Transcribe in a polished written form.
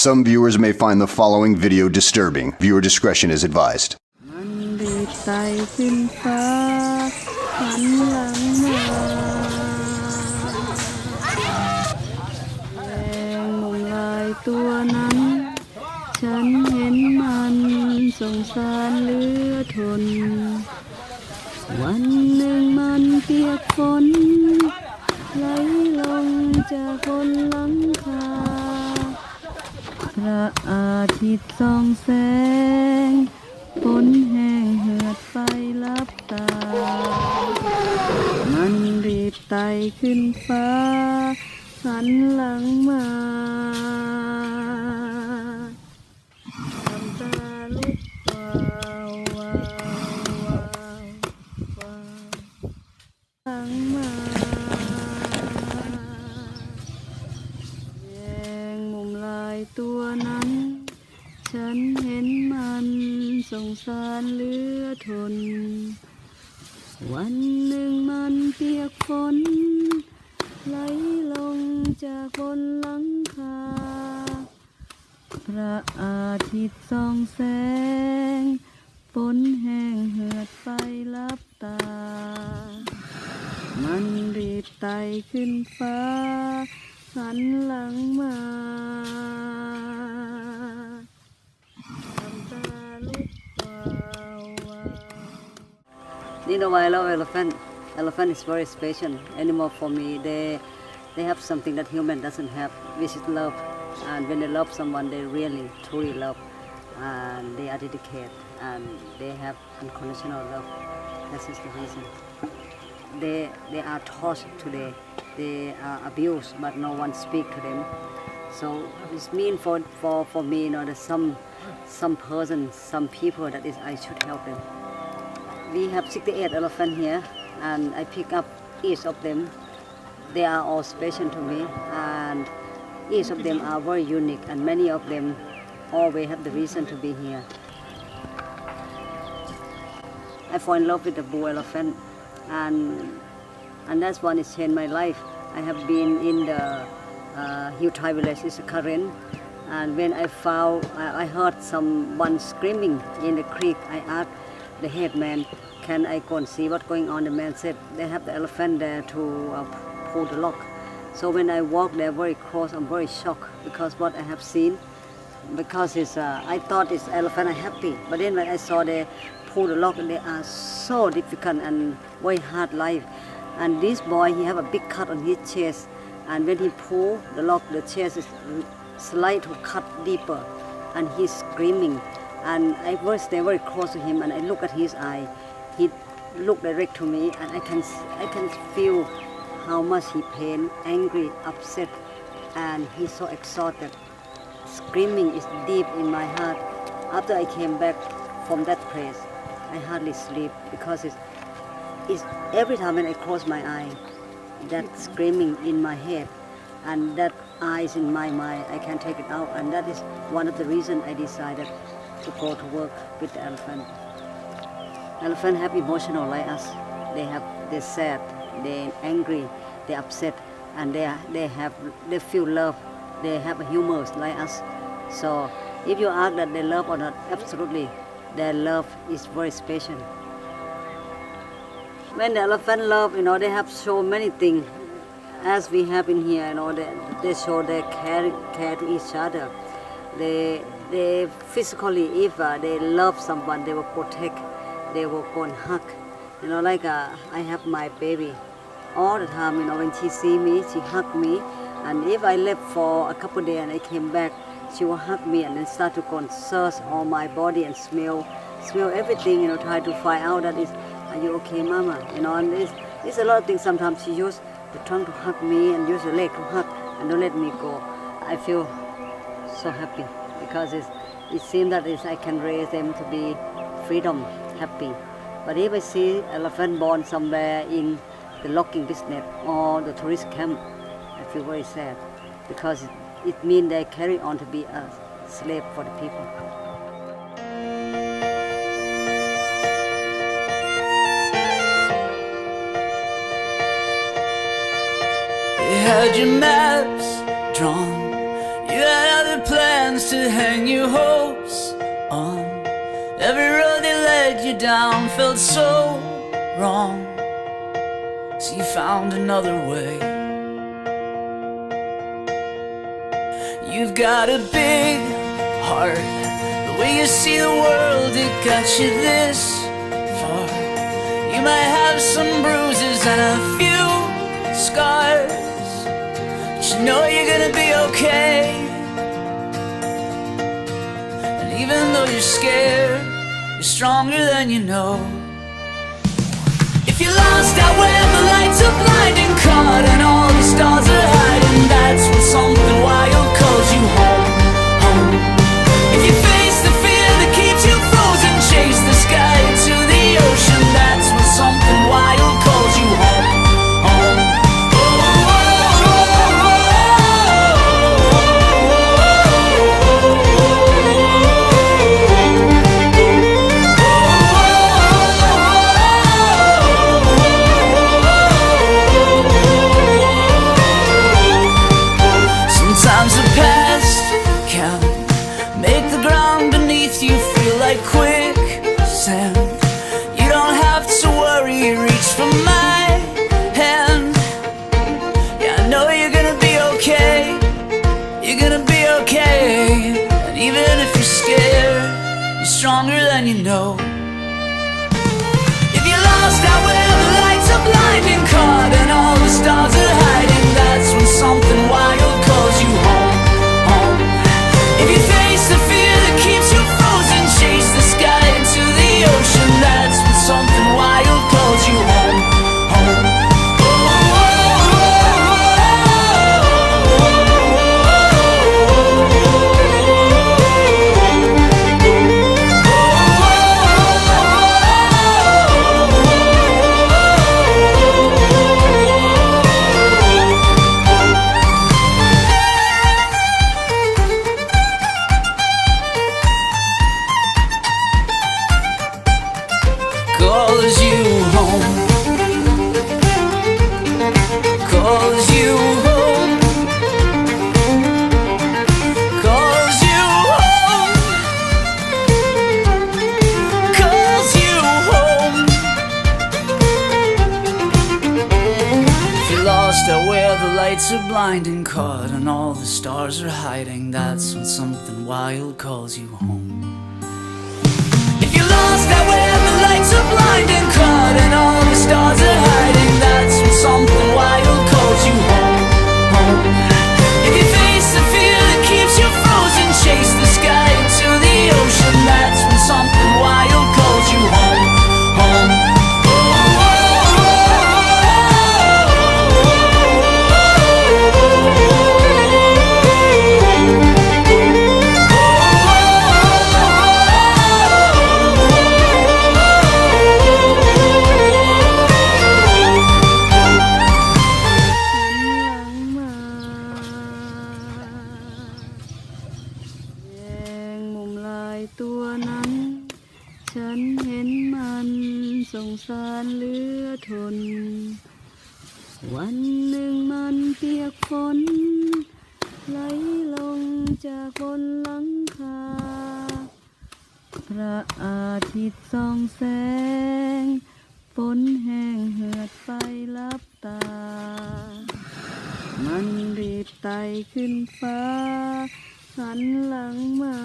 Some viewers may find the following video disturbing. Viewer discretion is advised. มันดีดไต่ขึ้นฟ้าหันหลังมาแรงมุมลายตัวนั้นฉันเห็นมันสงสารเหลือทนวันหนึ่งมันเปียกฝนไหลลงจากบนหลังคาพระอาทิตย์ส่องแสงฝนแห้งเหือดไปลับตามันรีบไต่ขึ้นฟ้าหันหลังมาทำตาลุกวาววาววาววาวหลังมาแยงมุมลายตัวนั้นฉันเห็นมันสงสารเหลือทนวันหนึ่งมันเปียกฝนไหลลงจากบนหลังคาพระอาทิตย์ส่องแสงฝนแห้งเหือดไปลับตามันรีบไต่ขึ้นฟ้าหันหลังมาYou know why I love elephant? Elephant is very special animal for me. They have something that human doesn't have, which is love. And when they love someone, they really, truly love. And they are dedicated. And they have unconditional love. That is the reason. They are taught today. They are abused, but no one speak to them. So it's mean for me, that some person, some people that is I should help them. We have 68 elephants here, and I pick up each of them. They are all special to me, and each of them are very unique, and many of them always have the reason to be here. I fall in love with the bull elephant, and that's one is changed my life. I have been in the Hill Thai village, it's a Karen, and when I heard someone screaming in the creek, I asked the headman, can I go and see what's going on? The man said, they have the elephant there to pull the lock. So when I walk there very close, I'm very shocked because what I have seen, because I thought it's elephant are happy, but then when I saw they pull the lock, they are so difficult and very hard life. And this boy, he have a big cut on his chest, and when he pull the lock, the chest is slight to cut deeper, and he's screaming. And I was there very close to him, and I look at his eye. He looked direct to me, and I can feel how much he pain, angry, upset, and he's so exhausted. Screaming is deep in my heart. After I came back from that place, I hardly sleep because it's every time when I close my eye, that screaming in my head, and that eyes in my mind, I can't take it out, and that is one of the reasons I decided to go to work with the elephant. Elephant have emotional like us. They're sad, they're angry, they're upset, and they feel love. They have a humor like us. So if you ask that they love or not, absolutely, their love is very special. When the elephant love, they have so many things. As we have in here, they show their care to each other. They physically, if they love someone, they will protect, they will go and hug. I have my baby. All the time, when she see me, she hug me. And if I left for a couple of days and I came back, she will hug me and then start to go and search all my body and smell everything, try to find out that are you okay, mama? And there's a lot of things. Sometimes she use the tongue to hug me and use the leg to hug and don't let me go. I feel so happy because it seems that I can raise them to be freedom, happy. But if I see elephant born somewhere in the logging business or the tourist camp, I feel very sad because it means they carry on to be a slave for the people. You had your maps drawn, you had other plans to hang your hopes on. Every road that led you down felt so wrong, so you found another way. You've got a big heart, the way you see the world, it got you this far. You might have some bruises and a few scars, but you know you're gonna be okay. And even though you're scared, you're stronger than you know. If you're lost out where the lights are blinding, caught and all the stars are hiding, that's when something wild calls you home, home. If you face the fear that keeps you frozen, chase the sky into the ocean, that's when something wild calls you home, home. Sometimes the past can make the ground beneath you feel like quicksand. You don't have to worry, reach for my hand. Yeah, I know you're gonna be okay. You're gonna be okay. And even if you're scared, you're stronger than you know. If you're lost out where the lights are blinding, caught and all the stars are hiding, that's when something wild calls you home, home. If you face the fear that keeps you frozen, chase the sky into the ocean, that's when something wild calls you home, home. Calls you home, calls you home, calls you home, calls you home. If you're lost out where the lights are blinding, caught and all the stars are hiding, that's when something wild calls you home. If you're lost out where the lights are blinding, caught and all the stars are hiding, that's when something wild calls you home, home. If you face the fear that keeps you frozen, chase the sky into the ocean, that's when something wild calls you home, home.ตัวนั้น ฉันเห็นมันสงสารเหลือทน วันหนึ่งมันเปียกฝนไหลลงจากบนหลังคา พระอาทิตย์ส่องแสงฝนแห้งเหือดไปลับตา มันรีบไต่ขึ้นฟ้าหันหลังมา